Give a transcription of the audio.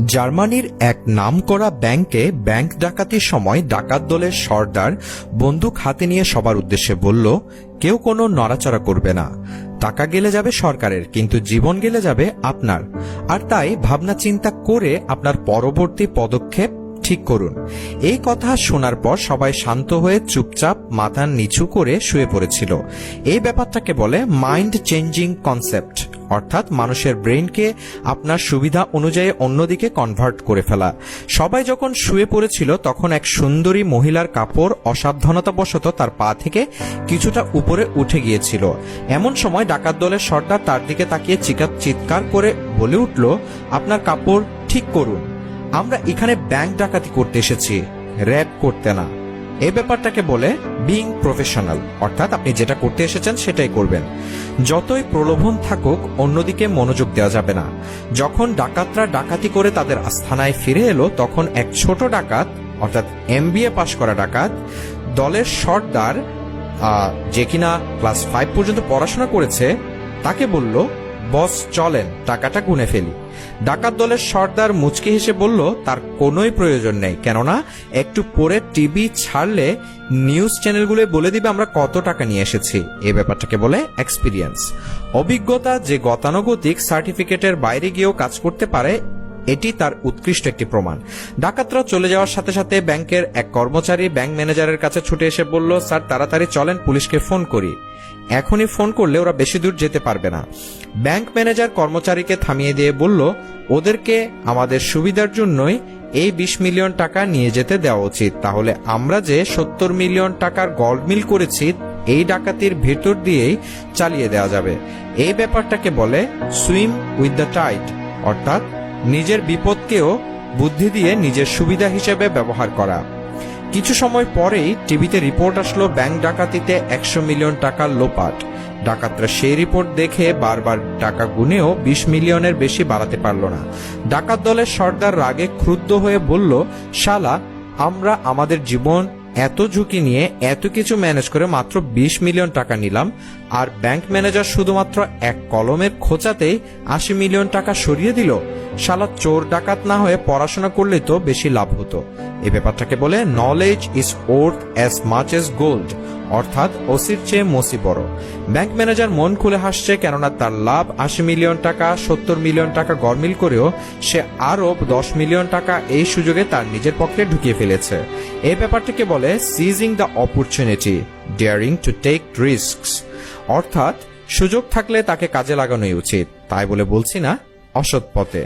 জার্মানির এক নামকরা ব্যাংকে ব্যাংক ডাকাতির সময় ডাকাত দলের সর্দার বন্দুক হাতে নিয়ে সবার উদ্দেশ্যে বলল, কেউ কোনো নড়াচড়া করবে না। টাকা গেলে যাবে সরকারের, কিন্তু জীবন গেলে যাবে আপনার। আর তাই ভাবনা চিন্তা করে আপনার পরবর্তী পদক্ষেপ ঠিক করুন। এই কথা শোনার পর সবাই শান্ত হয়ে চুপচাপ মাথা নিচু করে শুয়ে পড়েছিল। এই ব্যাপারটাকে বলে মাইন্ড চেঞ্জিং কনসেপ্ট, অর্থাৎ মানুষের ব্রেইনকে আপনার সুবিধা অনুযায়ী অন্যদিকে কনভার্ট করে ফেলা। সবাই যখন শুয়ে পড়েছিল তখন এক সুন্দরী মহিলার কাপড় অসাবধানতাবশত তার পা থেকে কিছুটা উপরে উঠে গিয়েছিল। এমন সময় ডাকাত দলের সর্দার তার দিকে তাকিয়ে চিৎকার করে বলে উঠল, আপনার কাপড় ঠিক করুন। আমরা এখানে ব্যাংক ডাকাতি করতে এসেছি, র্যাব করতে না। এই ব্যাপারটাকে বলে বিং প্রফেশনাল, অর্থাৎ আপনি যেটা করতে এসেছেন সেটাই করবেন। যতই প্রলোভন থাকুক অন্যদিকে মনোযোগ দেওয়া যাবে না। যখন ডাকাতরা ডাকাতি করে তাদের আস্থানায় ফিরে এলো তখন এক ছোট ডাকাত, অর্থাৎ MBA পাশ করা ডাকাত দলের সর্দার, যে কিনা ক্লাস 5 পর্যন্ত পড়াশোনা করেছে, তাকে বলল, বস চলেন টাকাটা গুনে ফেলি। ডাকাত দলের সর্দার মুচকি হেসে বলল, তার কোনোই প্রয়োজন নেই, কেননা একটু পরে টিভি ছাড়লে নিউজ চ্যানেলগুলো বলে দিবে আমরা কত টাকা নিয়ে এসেছি। এই ব্যাপারটাকে বলে এক্সপিরিয়েন্স, অভিজ্ঞতা, যে গতানুগতিক সার্টিফিকেটের বাইরে গিয়েও কাজ করতে পারে। এটি তার উৎকৃষ্ট একটি প্রমাণ। ডাকাতরা চলে যাওয়ার সাথে সাথে ব্যাংকের এক কর্মচারী ব্যাংক ম্যানেজারের কাছে ছুটে এসে বলল, স্যার তাড়াতাড়ি চলেন, পুলিশকে ফোন করি। এখনই ফোন করলে ওরা বেশি দূর যেতে পারবে না। ব্যাংক ম্যানেজার কর্মচারীকে থামিয়ে দিয়ে বলল, ওদেরকে আমাদের সুবিধার জন্যই এই 20 মিলিয়ন টাকা নিয়ে যেতে দেওয়া উচিত। তাহলে আমরা যে 70 মিলিয়ন টাকার গল্ড মিল করেছি এই ডাকাতির ভেতর দিয়েই চালিয়ে দেওয়া যাবে। এই ব্যাপারটাকে বলে সুইম উইথ দ্য টাইড, অর্থাৎ নিজের বিপদকেও বুদ্ধি দিয়ে নিজের সুবিধা হিসেবে ব্যবহার করা। কিছু সময় পরেই টিভিতে রিপোর্ট আসলো, ব্যাংক ডাকাতিতে 100 মিলিয়ন টাকার লোপাট। ডাকাতরা সেই রিপোর্ট দেখে বারবার টাকা গুনেও 20 মিলিয়নের বেশি বাড়াতে পারল না। ডাকাত দলের সর্দার রাগে ক্রুদ্ধ হয়ে বলল, শালা, আমরা আমাদের জীবন এত ঝুঁকি নিয়ে এত কিছু ম্যানেজ করে মাত্র 20 মিলিয়ন টাকা নিলাম, আর ব্যাংক ম্যানেজার শুধুমাত্র এক কলমের খোঁচাতেই 80 মিলিয়ন টাকা সরিয়ে দিল। শালা, চোর ডাকাত না হয়ে পড়াশোনা করলেই তো বেশি লাভ হতো। এই ব্যাপারটাকে বলে knowledge is worth as much as gold, অর্থাৎ ওসির চেয়ে মসি বড়। ব্যাংক ম্যানেজার মন খুলে হাসছে, কেননা তার লাভ 80 মিলিয়ন টাকা। 70 মিলিয়ন টাকা গরমিল করেও সে আরো 10 মিলিয়ন টাকা এই সুযোগে তার নিজের পকেটে ঢুকিয়ে ফেলেছে। এই ব্যাপারটাকে বলে seizing the opportunity, daring to take risks, অর্থাৎ সুযোগ থাকলে তাকে কাজে লাগানোই উচিত। তাই বলে বলছি না অসৎ পথে।